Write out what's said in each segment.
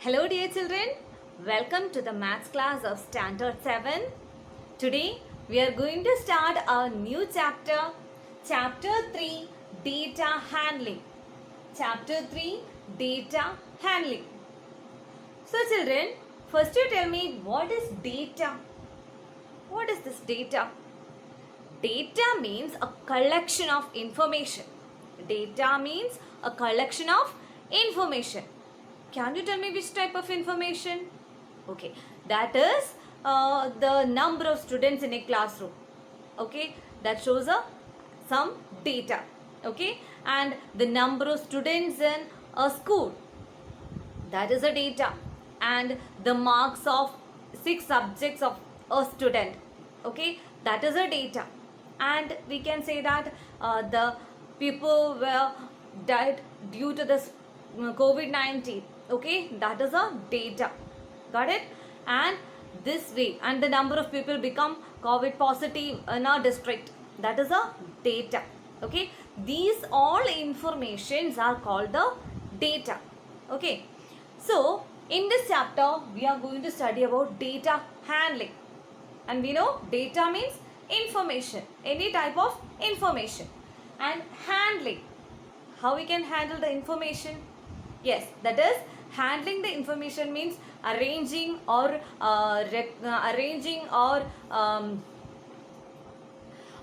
Hello dear children, welcome to the maths class of Standard 7. Today we are going to start our new chapter, Chapter 3 Data Handling. Chapter 3 Data Handling. So children, first you tell me what is data? What is this data? Data means a collection of information. Data means a collection of information. Can you tell me which type of information? Okay, that is the number of students in a classroom. Okay, that shows some data. Okay, and the number of students in a school. That is a data. And the marks of 6 subjects of a student. Okay, that is a data. And we can say that the people were died due to this COVID-19. Okay, that is a data. Got it? And this way, and the number of people become COVID positive in our district. That is a data. Okay, these all informations are called the data. Okay, so in this chapter we are going to study about data handling. And we know data means information, any type of information. And handling, how we can handle the information? Yes, that is handling the information means arranging or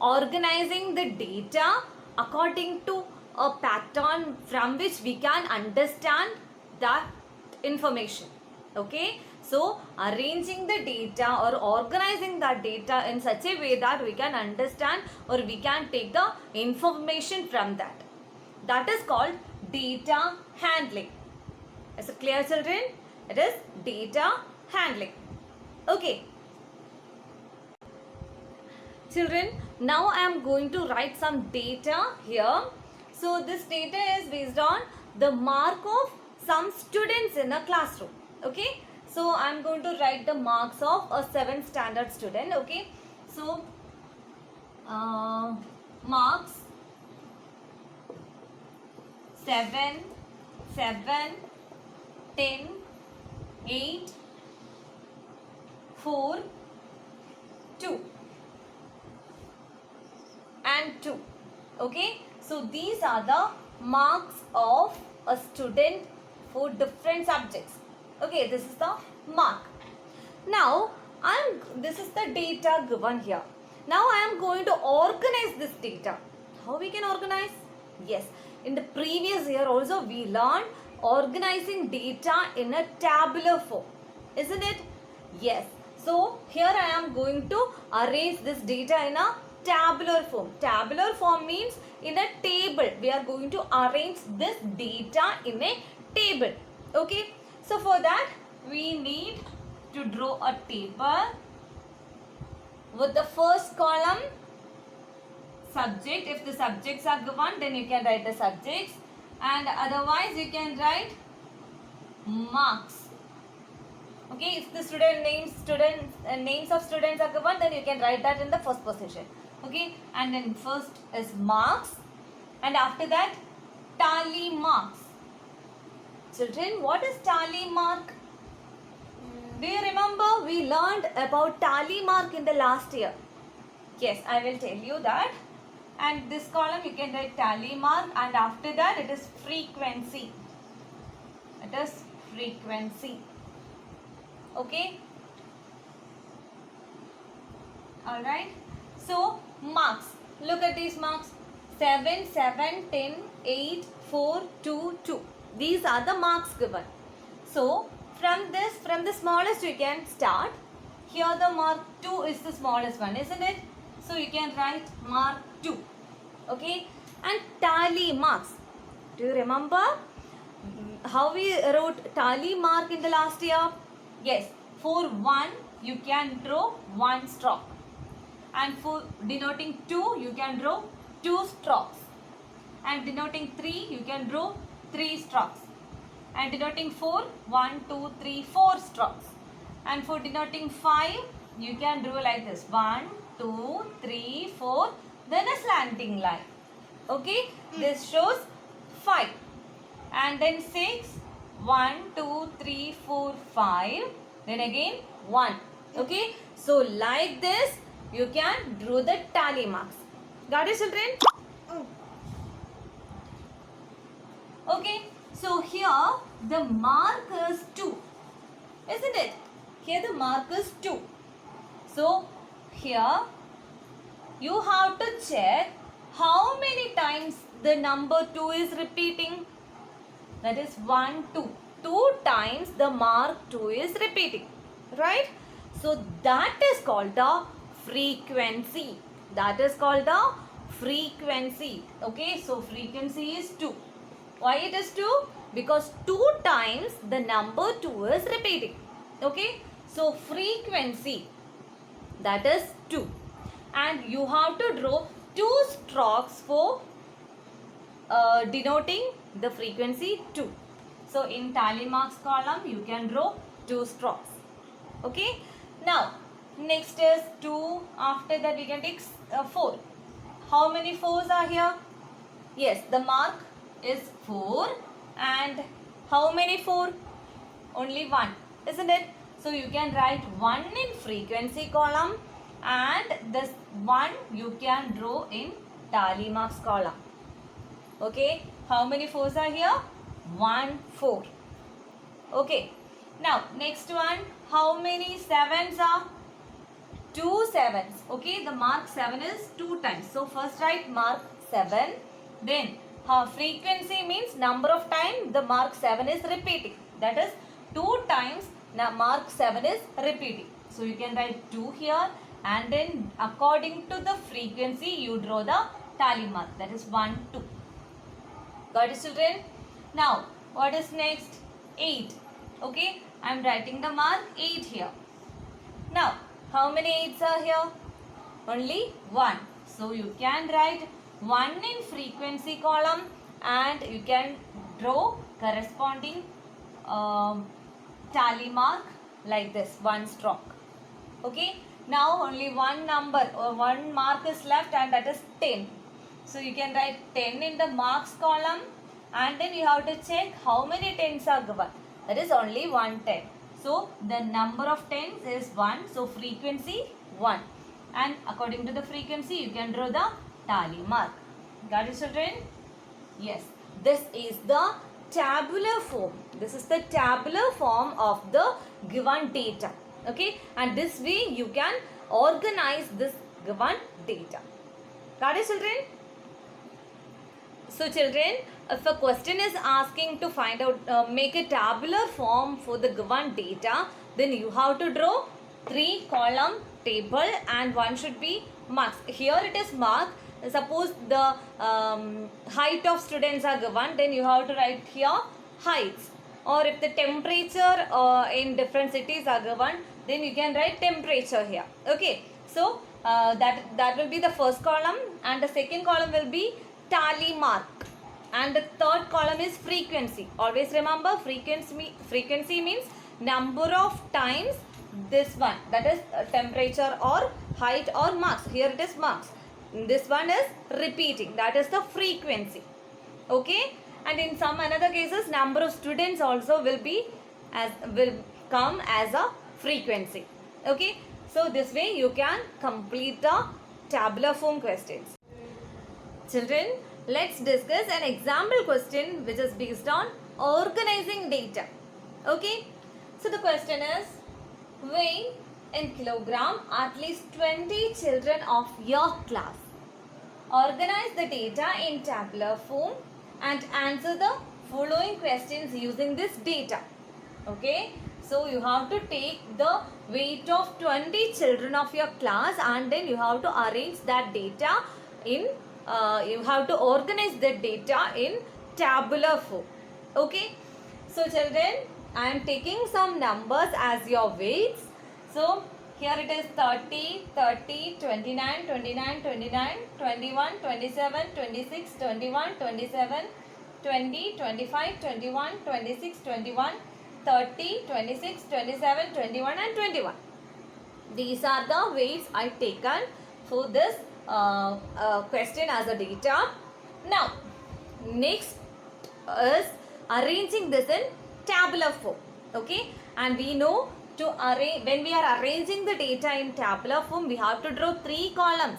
organizing the data according to a pattern from which we can understand that information. Okay, so arranging the data or organizing that data in such a way that we can understand or we can take the information from that. That is called data handling. Is it clear, children? It is data handling. Okay. Children, now I am going to write some data here. So this data is based on the mark of some students in a classroom. Okay. So I am going to write the marks of a 7th standard student. Okay. So marks 7, 10, 8, 4, 2 and 2. Okay, so these are the marks of a student for different subjects. Okay, this is the mark. Now this is the data given here. Now I am going to organize this data. How we can organize? Yes, in the previous year also we learned organizing data in a tabular form, isn't it? Yes. So here I am going to arrange this data in a tabular form. Tabular form means in a table. We are going to arrange this data in a table. Okay. So for that we need to draw a table with the first column subject. If the subjects are given, then you can write the subjects, and otherwise you can write marks. Okay, if the names of students are given, then you can write that in the first position. Okay, and then first is marks, and after that tally marks. Children, what is tally mark? Do you remember we learned about tally mark in the last year? Yes, I will tell you that. And this column you can write tally mark, and after that it is frequency. It is frequency. Okay. Alright. So marks. Look at these marks. 7, 10, 8, 4, 2, 2. These are the marks given. So from the smallest you can start. Here the mark 2 is the smallest one, isn't it? So you can write mark 2. Okay, and tally marks. Do you remember how we wrote tally mark in the last year? Yes, for 1 you can draw 1 stroke, and for denoting 2 you can draw 2 strokes, and denoting 3 you can draw 3 strokes, and denoting 4 1, 2, 3, 4 strokes, and for denoting 5 you can draw like this 1, 2, 3, 4, then a slanting line. Okay, this shows 5, and then 6 1, 2, 2, 3, 4, 5. Then again 1. Okay. So like this, you can draw the tally marks. Got it, children? Okay. So here the mark is 2. Isn't it? Here the mark is 2. So here you have to check how many times the number 2 is repeating. That is 1, 2. 2 times the mark 2 is repeating. Right? So that is called the frequency. That is called the frequency. Okay? So frequency is 2. Why it is 2? Because 2 times the number 2 is repeating. Okay? So frequency, that is 2. And you have to draw 2 strokes for denoting the frequency 2. So in tally marks column, you can draw 2 strokes. Okay? Now, next is 2. After that, we can take 4. How many 4s are here? Yes, the mark is 4. And how many 4? Only 1. Isn't it? So you can write 1 in frequency column and this 1 you can draw in tally marks column. Okay. How many 4s are here? 1, 4. Okay. Now next one. How many 7s are? 2 7s. Okay. The mark 7 is 2 times. So first write mark 7. Then frequency means number of times the mark 7 is repeating. That is 2 times mark 7 is repeating. So you can write 2 here and then according to the frequency you draw the tally mark. That is 1, 2. Got it, children? Now what is next? 8. Okay. I am writing the mark 8 here. Now how many 8s are here? Only 1. So you can write 1 in frequency column and you can draw corresponding tally mark like this, 1 stroke. Okay. Now only one number or one mark is left and that is 10. So you can write 10 in the marks column and then you have to check how many 10s are given. That is only 1 10. So the number of 10s is 1. So frequency 1. And according to the frequency you can draw the tally mark. Got it, children? Yes. This is the tabular form. This is the tabular form of the given data. Okay. And this way you can organize this given data. Got it, children? So children, if a question is asking to find out, make a tabular form for the given data, then you have to draw 3 column table and one should be marks. Here it is mark. Suppose the height of students are given, then you have to write here heights. Or if the temperature in different cities are given, then you can write temperature here. Okay. So that will be the first column and the second column will be tally mark. And the third column is frequency. Always remember frequency means number of times this one, that is temperature or height or marks. Here it is marks. This one is repeating, that is the frequency. Okay. And in some another cases number of students also will come as a frequency. Okay. So this way you can complete the tabular form questions. Children, let's discuss an example question which is based on organizing data. Okay. So the question is, weigh in kilogram at least 20 children of your class. Organize the data in tabular form and answer the following questions using this data. Okay. So you have to take the weight of 20 children of your class and then you have to arrange that data in, you have to organize the data in tabular form. Okay. So children, I am taking some numbers as your weights. So here it is 30, 30, 29, 29, 29, 21, 27, 26, 21, 27, 20, 25, 21, 26, 21, 30, 26, 27, 21 and 21. These are the weights I taken for this question as a data. Now, next is arranging this in tabular form. Okay, and we know to arrange, when we are arranging the data in tabular form, we have to draw 3 columns.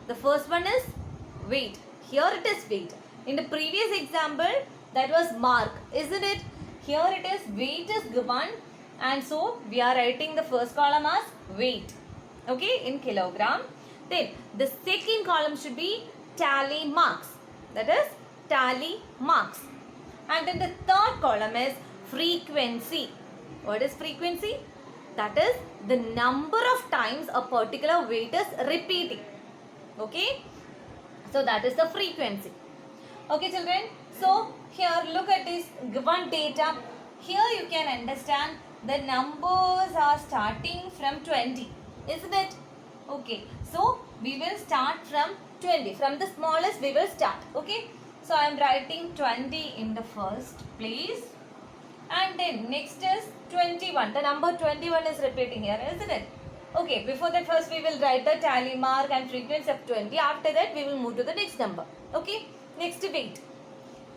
The first one is weight. Here it is weight. In the previous example, that was mark, isn't it? Here it is weight is given, and so we are writing the first column as weight. Okay, in kilogram. Then the second column should be tally marks. That is tally marks. And then the third column is frequency. What is frequency? That is the number of times a particular weight is repeating. Okay, so that is the frequency. Okay children, so here look at this given data. Here you can understand the numbers are starting from 20, isn't it? Okay, so we will start from 20. From the smallest we will start. Okay, so I am writing 20 in the first place, and then next is 21. The number 21 is repeating here, isn't it? Okay, before that first we will write the tally mark and frequency of 20. After that we will move to the next number. Okay, next weight.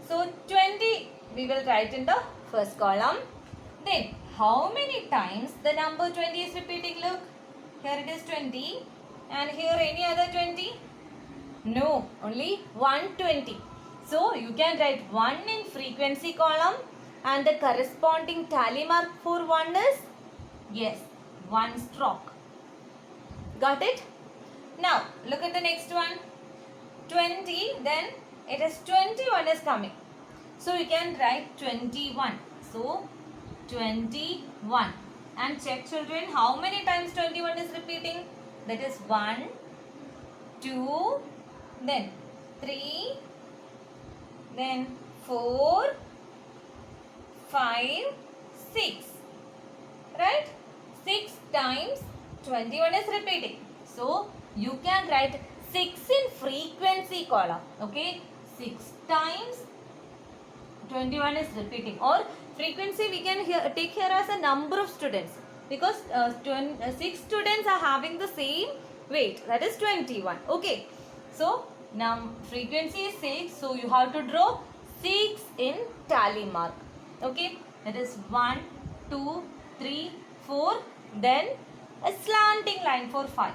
So 20 we will write in the first column. Then how many times the number 20 is repeating? Look, here it is 20, and here any other 20? No, only 120. So you can write 1 in frequency column, and the corresponding tally mark for 1 is, yes, 1 stroke. Got it? Now look at the next one. 20, then it is 21 is coming. So you can write 21. So 21. And check children, how many times 21 is repeating? That is 1, 2, then 3, then 4, 5, 6. Right? 6 times 21 is repeating. So you can write 6 in frequency column. Okay, 6 times 21 is repeating. Or frequency we can take here as a number of students, because 6 students are having the same weight, that is 21. Okay, so now frequency is 6, so you have to draw 6 in tally mark. Okay, that is 1, 2, 3, 4, then a slanting line for 5,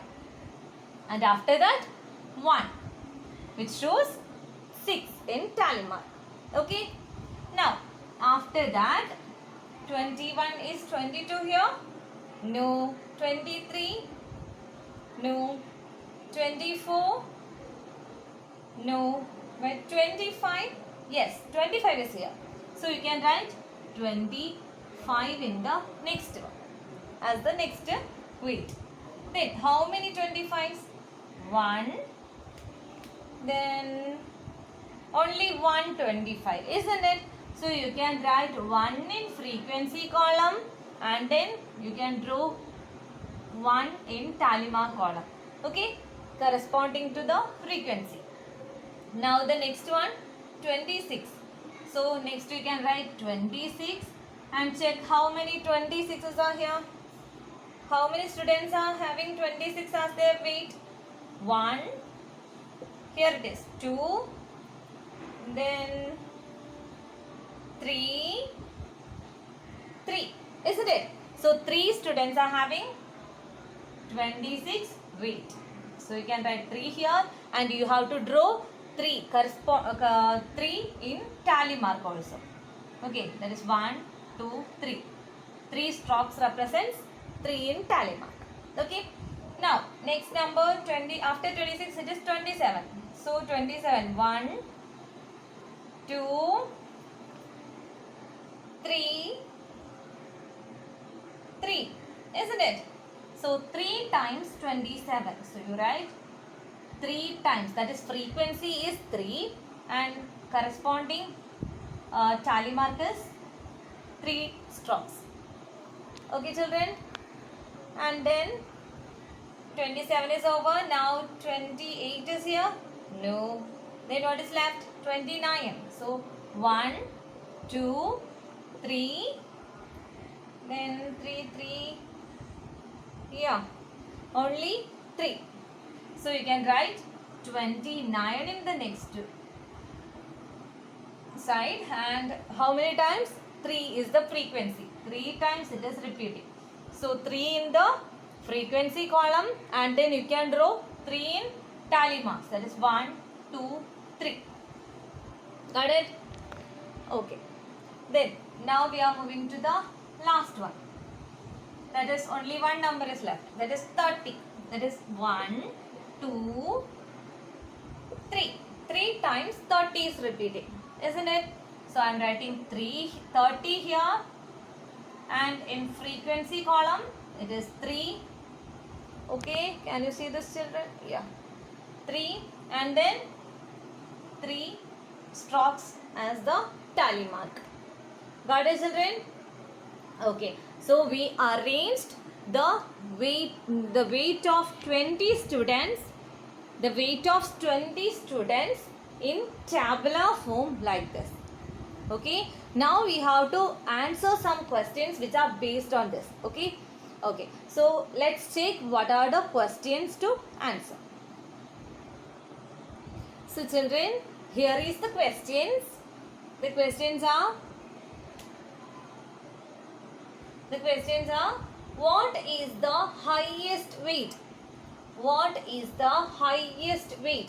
and after that 1, which shows 6 in tally mark. Okay, now after that 21 is 22 here? No. 23? No. 24? No. But 25? Yes, 25 is here. So you can write 25 in the next one as the next weight. Then how many 25s? 1. Then only 125, isn't it? So you can write 1 in frequency column, and then you can draw 1 in tally mark column. Okay, corresponding to the frequency. Now the next one, 26. So next you can write 26 and check how many 26s are here. How many students are having 26 as their weight? 1. Here it is 2. Then 3, isn't it? So 3 students are having 26 weight. So you can write 3 here, and you have to draw 3 in tally mark also. Okay, that is 1, 2, 3. 3 strokes represents 3 in tally mark. Okay. Now next number 20. After 26 it is 27. So 27. 1, 2, 3, isn't it? So 3 times 27. So you write 3 times. That is frequency is 3, and corresponding tally mark is 3 strokes. Okay children. And then 27 is over. Now 28 is here. No. Then what is left? 29. So 1, 2, 3. Then 3. Yeah. Only 3. So you can write 29 in the next side. And how many times? 3 is the frequency. 3 times it is repeating. So 3 in the frequency column, and then you can draw 3 in tally marks. That is 1, 2, 3. Got it? Okay. Then now we are moving to the last one. That is only one number is left. That is 30. That is 1, 2, 3. 3 times 30 is repeating, isn't it? So I am writing 30 here, and in frequency column it is 3. Okay, can you see this, children? Yeah, 3, and then 3 strokes as the tally mark. Got it, children? Okay, so we arranged the weight of 20 students, in tabular form like this. Okay, now we have to answer some questions which are based on this. Okay, so let's check what are the questions to answer. So children, here is the questions. The questions are, what is the highest weight? What is the highest weight?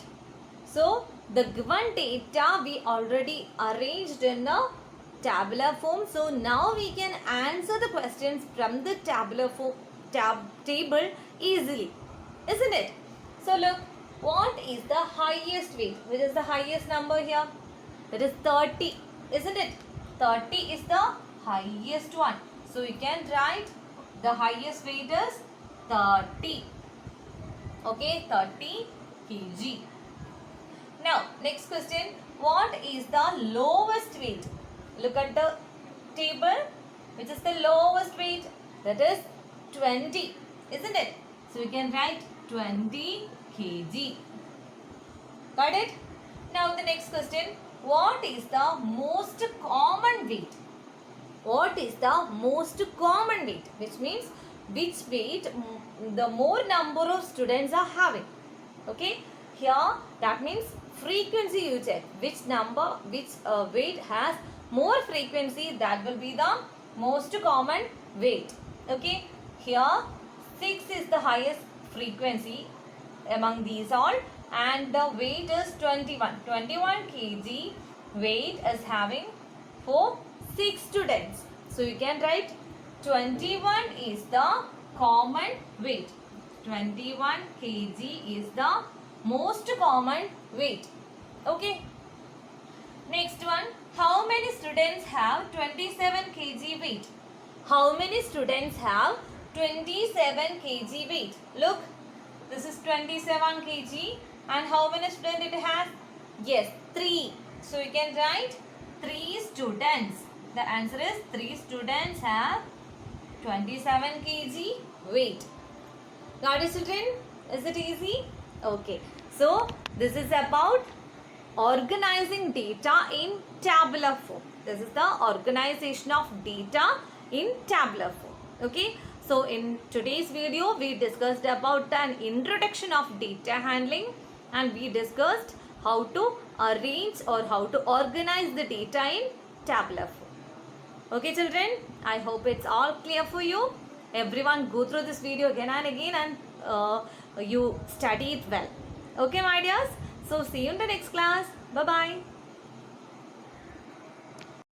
So the given data we already arranged in a tabular form. So now we can answer the questions from the tabular form table easily, isn't it? So look, what is the highest weight? Which is the highest number here? That is 30, isn't it? 30 is the highest one. So you can write the highest weight is 30. Okay, 30 kg. Now, next question. What is the lowest weight? Look at the table. Which is the lowest weight? That is 20, isn't it? So you can write 20 kg. Got it? Now the next question. What is the most common weight? What is the most common weight? Which means which weight the more number of students are having. Okay? Here that means frequency you check. Which weight has more frequency, that will be the most common weight. Okay? Here 6 is the highest frequency among these all, and the weight is 21. 21 kg weight is having for 6 students. So you can write 21 is the common weight. 21 kg is the most common weight. Okay. Next one. How many students have 27 kg weight? How many students have 27 kg weight? Look, this is 27 kg, and how many students it has? Yes, 3. So you can write 3 students. The answer is 3 students have 27 kg weight. Got it, children? Is it easy? Okay. So this is about organizing data in tabular form. This is the organization of data in tabular form. Okay. So in today's video, we discussed about an introduction of data handling, and we discussed how to arrange or how to organize the data in tabular form. Okay, children, I hope it's all clear for you. Everyone go through this video again and again, and you study it well. Okay, my dears. So see you in the next class. Bye-bye.